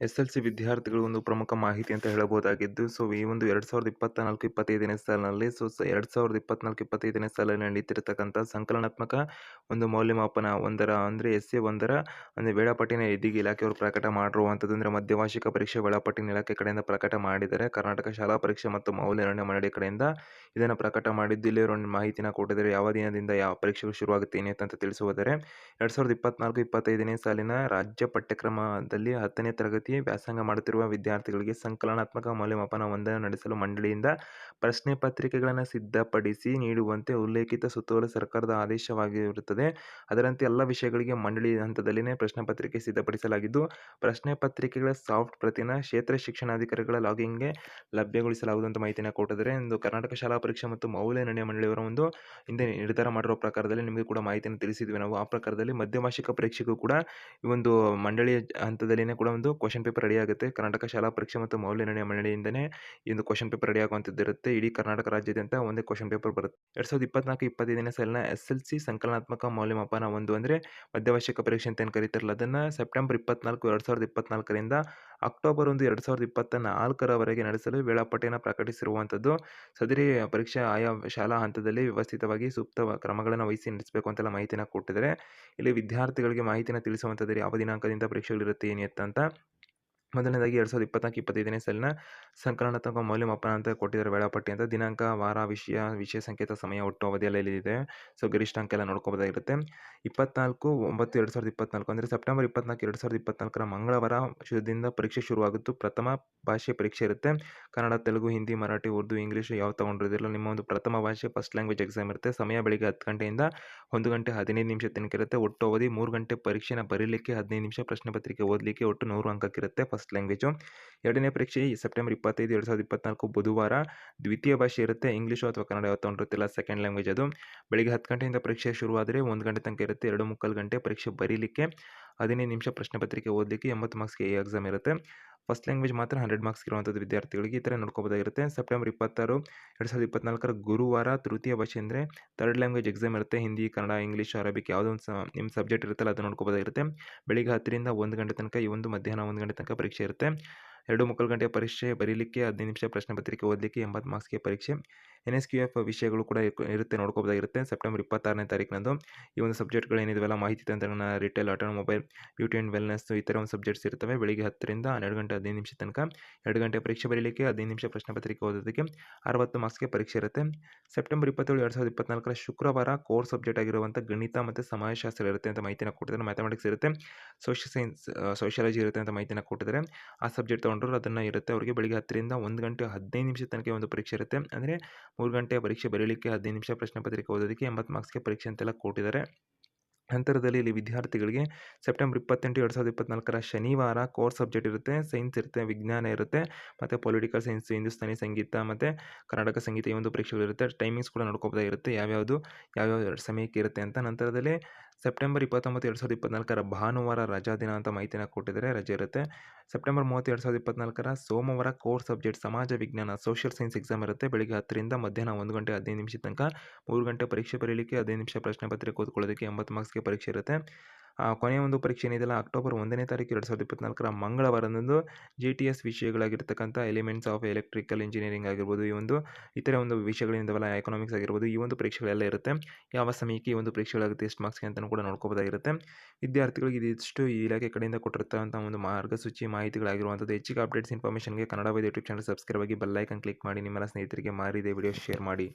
SLC ವಿದ್ಯಾರ್ಥಿಗಳು ಒಂದು ಪ್ರಮುಖ ಮಾಹಿತಿ ಅಂತ ಹೇಳಬಹುದಾಗಿದ್ದು, ಈ ಒಂದು 2024-25ನೇ ಸಾಲಿನಲ್ಲಿ 2024-25ನೇ ಸಾಲಿನಲ್ಲಿ ನಡೀತಿರ್ತಕ್ಕಂಥ ಸಂಕಲನಾತ್ಮಕ ಒಂದು ಮೌಲ್ಯಮಾಪನ ಅಂದರೆ ಎಸ್ಎ ಒಂದರ ಒಂದು ವೇಳಾಪಟ್ಟಿನ ಇದೀಗ ಇಲಾಖೆಯವರು ಪ್ರಕಟ ಮಾಡಿರುವಂಥದ್ದು. ಅಂದರೆ ಮಧ್ಯವಾರ್ಷಿಕ ಪರೀಕ್ಷೆ ವೇಳಾಪಟ್ಟಿನ ಇಲಾಖೆ ಕಡೆಯಿಂದ ಪ್ರಕಟ ಮಾಡಿದ್ದಾರೆ. ಕರ್ನಾಟಕ ಶಾಲಾ ಪರೀಕ್ಷೆ ಮತ್ತು ಮೌಲ್ಯ ನಿರ್ಣಯ ಮಂಡಳಿ ಕಡೆಯಿಂದ ಇದನ್ನು ಪ್ರಕಟ ಮಾಡಿದ್ದು, ಇಲ್ಲಿ ಒಂದು ಮಾಹಿತಿನ ಕೊಟ್ಟಿದ್ದಾರೆ. ಯಾವ ದಿನದಿಂದ ಯಾವ ಪರೀಕ್ಷೆಗಳು ಶುರುವಾಗುತ್ತೆ ಏನಿತ್ತು ಅಂತ ತಿಳಿಸುವುದರೆ, 2024-25ನೇ ಸಾಲಿನ ರಾಜ್ಯ ಪಠ್ಯಕ್ರಮದಲ್ಲಿ 10ನೇ ತರಗತಿ ವ್ಯಾಸಂಗ ಮಾಡುತ್ತಿರುವ ವಿದ್ಯಾರ್ಥಿಗಳಿಗೆ ಸಂಕಲನಾತ್ಮಕ ಮೌಲ್ಯಮಾಪನ ಒಂದನ್ನು ನಡೆಸಲು ಮಂಡಳಿಯಿಂದ ಪ್ರಶ್ನೆ ಪತ್ರಿಕೆಗಳನ್ನು ಸಿದ್ಧಪಡಿಸಿ ನೀಡುವಂತೆ ಉಲ್ಲೇಖಿತ ಸುತ್ತೋಲೆ ಸರ್ಕಾರದ ಆದೇಶವಾಗಿರುತ್ತದೆ. ಅದರಂತೆ ಎಲ್ಲ ವಿಷಯಗಳಿಗೆ ಮಂಡಳಿ ಹಂತದಲ್ಲಿನೇ ಪ್ರಶ್ನೆ ಪತ್ರಿಕೆ ಸಿದ್ಧಪಡಿಸಲಾಗಿದ್ದು, ಪ್ರಶ್ನೆ ಪತ್ರಿಕೆಗಳ ಸಾಫ್ಟ್ ಪ್ರತಿನ ಕ್ಷೇತ್ರ ಶಿಕ್ಷಣಾಧಿಕಾರಿಗಳ ಲಾಗಿನ್ಗೆ ಲಭ್ಯಗೊಳಿಸಲಾಗುವುದು ಅಂತ ಮಾಹಿತಿಯನ್ನು ಕೊಟ್ಟಿದ್ದಾರೆ ಎಂದು ಕರ್ನಾಟಕ ಶಾಲಾ ಪರೀಕ್ಷೆ ಮತ್ತು ಮೌಲ್ಯ ನಿರ್ಣಯ ಮಂಡಳಿಯವರ ಒಂದು ಹಿಂದೆ ನಿರ್ಧಾರ ಮಾಡಿರುವ ಪ್ರಕಾರದಲ್ಲಿ ನಿಮಗೆ ಕೂಡ ಮಾಹಿತಿಯನ್ನು ತಿಳಿಸಿದ್ವಿ ನಾವು. ಆ ಪ್ರಕಾರದಲ್ಲಿ ಮಧ್ಯವಾರ್ಷಿಕ ಪರೀಕ್ಷೆಗೂ ಕೂಡ ಈ ಒಂದು ಮಂಡಳಿಯ ಹಂತದಲ್ಲಿನೇ ಕೂಡ ಒಂದು ಕ್ವಶನ್ ಪೇಪರ್ ರೆಡಿ ಆಗುತ್ತೆ. ಕರ್ನಾಟಕ ಶಾಲಾ ಪರೀಕ್ಷೆ ಮತ್ತು ಮೌಲ್ಯ ನಿರ್ಣಯ ಮಂಡಳಿಯಿಂದನೇ ಈ ಒಂದು ಕ್ವಶನ್ ಪೇಪರ್ ರೆಡಿ ಆಗುವಂಥದ್ದಿರುತ್ತೆ. ಇಡೀ ಕರ್ನಾಟಕ ರಾಜ್ಯಾದ್ಯಂತ ಒಂದೇ ಕ್ವಶನ್ ಪೇಪರ್ ಬರುತ್ತೆ. 2024-25ನೇ ಸಾಲಿನ ಎಸ್ಎಲ್ಸಿ ಸಂಕಲನಾತ್ಮಕ ಮೌಲ್ಯಮಾಪನ 1 ಅಂದರೆ ಮಧ್ಯವಾರ್ಷಿಕ ಪರೀಕ್ಷೆ ಅಂತ ಏನು ಕರೀತಾರಲ್ಲ, ಅದನ್ನು ಸೆಪ್ಟೆಂಬರ್ 24, 2024ರಿಂದ ಅಕ್ಟೋಬರ್ 1, 2024ರವರೆಗೆ ನಡೆಸಲು ವೇಳಾಪಟ್ಟಿಯನ್ನು ಪ್ರಕಟಿಸಿರುವಂಥದ್ದು. ಸದರಿ ಪರೀಕ್ಷೆ ಆಯಾ ಶಾಲಾ ಹಂತದಲ್ಲಿ ವ್ಯವಸ್ಥಿತವಾಗಿ ಸೂಕ್ತ ಕ್ರಮಗಳನ್ನು ವಹಿಸಿ ನಡೆಸಬೇಕು ಅಂತೆಲ್ಲ ಮಾಹಿತಿಯನ್ನು ಕೊಟ್ಟಿದ್ದಾರೆ. ಇಲ್ಲಿ ವಿದ್ಯಾರ್ಥಿಗಳಿಗೆ ಮಾಹಿತಿಯನ್ನು ತಿಳಿಸುವಂಥದ್ದು ಯಾವ ದಿನಾಂಕದಿಂದ ಪರೀಕ್ಷೆಗಳಿರುತ್ತೆ ಏನಿತ್ತು ಅಂತ. ಮೊದಲನೇದಾಗಿ 2024-25ನೇ ಸಾಲಿನ ಸಂಕಲನಾತ್ಮಕ ಮೌಲ್ಯಮಾಪನ ಅಂತ ಕೊಟ್ಟಿದ್ದಾರೆ ವೇಳಾಪಟ್ಟಿ ಅಂತ. ದಿನಾಂಕ, ವಾರ, ವಿಷಯ ಸಂಕೇತ, ಸಮಯ, ಒಟ್ಟು ಅವಧಿಯೆಲ್ಲ ಇಲ್ಲಿದೆ. ಗರಿಷ್ಠ ಅಂಕ ಎಲ್ಲ ನೋಡ್ಕೋಬೋದಾಗಿರುತ್ತೆ. 24/9/2024 ಅಂದರೆ ಸೆಪ್ಟೆಂಬರ್ 24, 2024ರ ಮಂಗಳವಾರ ಶುದ್ಧದಿಂದ ಪರೀಕ್ಷೆ ಶುರುವಾಗುತ್ತು. ಪ್ರಥಮ ಭಾಷೆ ಪರೀಕ್ಷೆ ಇರುತ್ತೆ. ಕನ್ನಡ, ತೆಲುಗು, ಹಿಂದಿ, ಮರಾಠಿ, ಉರ್ದು, ಇಂಗ್ಲೀಷ್ ಯಾವ ತಗೊಂಡಿರೋದಿಲ್ಲ. ನಿಮ್ಮ ಒಂದು ಪ್ರಥಮ ಭಾಷೆ ಫಸ್ಟ್ ಲ್ಯಾಂಗ್ವೇಜ್ ಎಕ್ಸಾಮ್ ಇರುತ್ತೆ. ಸಮಯ ಬೆಳಿಗ್ಗೆ 10 ಗಂಟೆಯಿಂದ 1 ಗಂಟೆ 15 ನಿಮಿಷ ತನಕ ಇರುತ್ತೆ. ಒಟ್ಟು ಅವಧಿ 3 ಗಂಟೆ. ಪರೀಕ್ಷೆನ ಬರೀಲಿಕ್ಕೆ 15 ನಿಮಿಷ, ಪ್ರಶ್ನೆ ಪತ್ರಿಕೆ ಓದಲಿಕ್ಕೆ ಒಟ್ಟು 100 ಅಂಕಕ್ಕಿರುತ್ತೆ ಫಸ್ಟ್ ಲ್ಯಾಂಗ್ವೇಜು. ಎರಡನೇ ಪರೀಕ್ಷೆ ಸೆಪ್ಟೆಂಬರ್ 25, 2024 ಬುಧವಾರ. ದ್ವಿತೀಯ ಭಾಷೆ ಇರುತ್ತೆ. ಇಂಗ್ಲೀಷು ಅಥವಾ ಕನ್ನಡ ಯಾವ ತಗೊಂಡಿರುತ್ತಿಲ್ಲ, ಸೆಕೆಂಡ್ ಲ್ಯಾಂಗ್ವೇಜ್ ಅದು. ಬೆಳಿಗ್ಗೆ 10 ಗಂಟೆಯಿಂದ ಪರೀಕ್ಷೆ ಶುರುವಾದರೆ 1 ಗಂಟೆ ತನಕ ಇರುತ್ತೆ. 2 ಮುಕ್ಕಾಲು ಗಂಟೆ ಪರೀಕ್ಷೆ ಬರೀಲಿಕ್ಕೆ, 15 ನಿಮಿಷ ಪ್ರಶ್ನೆ ಪತ್ರಿಕೆ ಓದಲಿಕ್ಕೆ, 80 ಮಾರ್ಕ್ಸ್ಗೆ ಈ ಎಕ್ಸಾಮ್ ಇರುತ್ತೆ. ಫಸ್ಟ್ ಲ್ಯಾಂಗ್ವೇಜ್ ಮಾತ್ರ 100 ಮಾರ್ಕ್ಸ್ ಇರುವಂಥದ್ದು ವಿದ್ಯಾರ್ಥಿಗಳಿಗೆ. ಈ ಥರ ನೋಡ್ಕೋಬೋದಾಗಿರುತ್ತೆ. ಸೆಪ್ಟೆಂಬರ್ 26, 2024 ಗುರುವಾರ ತೃತೀಯ ಭಾಷೆ ಅಂದರೆ ಥರ್ಡ್ ಲ್ಯಾಂಗ್ವೇಜ್ ಎಕ್ಸಾಮ್ ಇರುತ್ತೆ. ಹಿಂದಿ, ಕನ್ನಡ, ಇಂಗ್ಲೀಷ್, ಅರಬಿಕ್ ಯಾವುದೋ ಒಂದು ನಿಮ್ಮ ಸಬ್ಜೆಕ್ಟ್ ಇರುತ್ತಲ್ಲ ಅದು ನೋಡ್ಕೋಬೋದಾಗಿರುತ್ತೆ. ಬೆಳಿಗ್ಗೆ 10ರಿಂದ 1 ಗಂಟೆ ತನಕ ಈ ಒಂದು, ಮಧ್ಯಾಹ್ನ 1 ಗಂಟೆ ತನಕ ಪರೀಕ್ಷೆ ಇರುತ್ತೆ. 2 ಮುಕ್ಕಾಲು ಗಂಟೆ ಪರೀಕ್ಷೆ ಬರೀಲಿಕ್ಕೆ, 15 ನಿಮಿಷ ಪ್ರಶ್ನೆ ಪತ್ರಿಕೆ ಓದಲಿಕ್ಕೆ, 80 ಮಾರ್ಕ್ಸ್ಗೆ ಪರೀಕ್ಷೆ. NSQF ವಿಷಯಗಳು ಕೂಡ ಇರುತ್ತೆ ನೋಡ್ಕೋಬೋದಾಗಿರುತ್ತೆ. ಸೆಪ್ಟೆಂಬರ್ 26ನೇ ತಾರೀಕಿನಂದು ಈ ಒಂದು ಸಬ್ಜೆಕ್ಟ್ಗಳು ಏನಿದೆಯಲ್ಲ, ಮಾಹಿತಿ ತಂತ್ರಜ್ಞಾನ, retail, automobile, beauty and wellness, ಈ ಥರ ಒಂದು ಸಬ್ಜೆಕ್ಟ್ಸ್ ಇರ್ತವೆ. ಬೆಳಿಗ್ಗೆ 10ರಿಂದ 12 ಗಂಟೆ 15 ನಿಮಿಷ ತನಕ, 2 ಗಂಟೆ ಪರೀಕ್ಷೆ ಬರೀಲಿಕ್ಕೆ, 15 ನಿಮಿಷ ಪ್ರಶ್ನೆ ಪತ್ರಿಕೆ ಓದೋದಕ್ಕೆ, 60 ಮಾರ್ಕ್ಸ್ಗೆ ಪರೀಕ್ಷೆ ಇರುತ್ತೆ. ಸೆಪ್ಟೆಂಬರ್ 27, 2024 ಶುಕ್ರವಾರ ಕೋರ್ ಸಬ್ಜೆಕ್ಟ್ ಆಗಿರುವಂಥ ಗಣಿತ ಮತ್ತು ಸಮಾಜಶಾಸ್ತ್ರ ಇರುತ್ತೆ ಅಂತ ಮಾಹಿತಿನ ಕೊಟ್ಟಿದ್ದಾರೆ. ಮ್ಯಾಥಮೆಟಿಕ್ಸ್ ಇರುತ್ತೆ. ಸೋಷಿಯಲ್ ಸೈನ್ಸ್, ಸೋಷಿಯಾಲಜಿ ಇರುತ್ತೆ ಅಂತ ಮಾಹಿತಿನ ಕೊಟ್ಟಿದ್ದಾರೆ. ಆ ಸಬ್ಜೆಕ್ಟ್ ತೊಗೊಂಡ್ರು ಅದನ್ನು ಇರುತ್ತೆ ಅವರಿಗೆ. ಬೆಳಿಗ್ಗೆ 10ರಿಂದ 1 ಗಂಟೆ 15 ನಿಮಿಷ ತನಕ ಒಂದು ಪರೀಕ್ಷೆ ಇರುತ್ತೆ. ಅಂದರೆ 3 ಗಂಟೆ ಪರೀಕ್ಷೆ ಬರೀಲಿಕ್ಕೆ, 15 ನಿಮಿಷ ಪ್ರಶ್ನೆ ಪತ್ರಿಕೆ ಓದೋದಕ್ಕೆ, 80 ಮಾರ್ಕ್ಸ್ಗೆ ಪರೀಕ್ಷೆ ಅಂತೆಲ್ಲ ಕೊಟ್ಟಿದ್ದಾರೆ. ನಂತರದಲ್ಲಿ ಇಲ್ಲಿ ವಿದ್ಯಾರ್ಥಿಗಳಿಗೆ ಸೆಪ್ಟೆಂಬರ್ 28, 2024 ಶನಿವಾರ ಕೋರ್ ಸಬ್ಜೆಕ್ಟ್ ಇರುತ್ತೆ. ಸೈನ್ಸ್ ಇರುತ್ತೆ, ವಿಜ್ಞಾನ ಇರುತ್ತೆ, ಮತ್ತು ಪೊಲಿಟಿಕಲ್ ಸೈನ್ಸ್, ಹಿಂದೂಸ್ತಾನಿ ಸಂಗೀತ ಮತ್ತು ಕರ್ನಾಟಕ ಸಂಗೀತ ಈ ಒಂದು ಪರೀಕ್ಷೆಗಳಿರುತ್ತೆ. ಟೈಮಿಂಗ್ಸ್ ಕೂಡ ನೋಡ್ಕೋಬೋದಾಗಿರುತ್ತೆ ಯಾವ್ಯಾವ ಸಮಯಕ್ಕೆ ಇರುತ್ತೆ ಅಂತ. ನಂತರದಲ್ಲಿ ಸೆಪ್ಟೆಂಬರ್ 29, 2024 ಭಾನುವಾರ ರಜಾ ದಿನ ಅಂತ ಮಾಹಿತಿನ ಕೊಟ್ಟಿದ್ದಾರೆ. ರಜೆ ಇರುತ್ತೆ. ಸೆಪ್ಟೆಂಬರ್ 30, 2024 ಸೋಮವಾರ ಕೋರ್ ಸಬ್ಜೆಕ್ಟ್ ಸಮಾಜ ವಿಜ್ಞಾನ, ಸೋಷಿಯಲ್ ಸೈನ್ಸ್ ಎಕ್ಸಾಮ್ ಇರುತ್ತೆ. ಬೆಳಿಗ್ಗೆ 10ರಿಂದ ಮಧ್ಯಾಹ್ನ 1 ಗಂಟೆ 15 ನಿಮಿಷ ತನಕ, 3 ಗಂಟೆ ಪರೀಕ್ಷೆ ಬರೀಲಿಕ್ಕೆ, 15 ನಿಮಿಷ ಪ್ರಶ್ನೆ ಪತ್ರಿಕೆ ಓದ್ಕೊಳ್ಳೋದಕ್ಕೆ, 80 ಮಾರ್ಕ್ಸ್ಗೆ ಪರೀಕ್ಷೆ ಇರುತ್ತೆ. ಕೊನೆಯ ಒಂದು ಪರೀಕ್ಷೆ ಏನಿದೆಯಲ್ಲ, ಅಕ್ಟೋಬರ್ 1ನೇ ತಾರೀಕು 2024 ಮಂಗಳವಾರದಂದು GTS ವಿಷಯಗಳಾಗಿರ್ತಕ್ಕಂಥ ಎಲಿಮೆಂಟ್ಸ್ ಆಫ್ ಎಲೆಕ್ಟ್ರಿಕಲ್ ಇಂಜಿನಿಯರಿಂಗ್ ಆಗಿರ್ಬೋದು, ಈ ಒಂದು ಇತರೆ ಒಂದು ವಿಷಯಗಳಿಂದವಲ್ಲ, ಎಕನಾಮಿಕ್ಸ್ ಆಗಿರ್ಬೋದು, ಈ ಒಂದು ಪರೀಕ್ಷೆಗಳೆಲ್ಲ ಇರುತ್ತೆ. ಯಾವ ಸಮಯಕ್ಕೆ ಈ ಒಂದು ಪರೀಕ್ಷೆಗಳಾಗುತ್ತೆ, ಎಷ್ಟು ಮಾರ್ಕ್ಸ್ಗೆ ಅಂತಲೂ ಕೂಡ ನೋಡ್ಕೋಬೋದಾಗಿರುತ್ತೆ. ವಿದ್ಯಾರ್ಥಿಗಳಿಗೆ ಇದಿಷ್ಟು ಈ ಇಲಾಖೆ ಕಡೆಯಿಂದ ಕೊಟ್ಟಿರ್ತಕ್ಕಂಥ ಒಂದು ಮಾರ್ಗಸೂಚಿ ಮಾಹಿತಿಗಳಾಗಿರುವಂಥದ್ದು. ಹೆಚ್ಚಿಗೆ ಅಪ್ಡೇಟ್ಸ್ ಇನ್ಫಾರ್ಮೇಷನ್ಗೆ ಕನ್ನಡ ವೇದ ಯೂಟ್ಯೂಬ್ ಚಾನಲ್ ಸಬ್ಸ್ಕ್ರೈಬ್ ಆಗಿ, ಬೆಲ್ ಐಕಾನ್ ಕ್ಲಿಕ್ ಮಾಡಿ, ನಿಮ್ಮೆಲ್ಲ ಸ್ನೇಹಿತರಿಗೆ ಮಾರಿದೆ ವಿಡಿಯೋ ಶೇರ್ ಮಾಡಿ.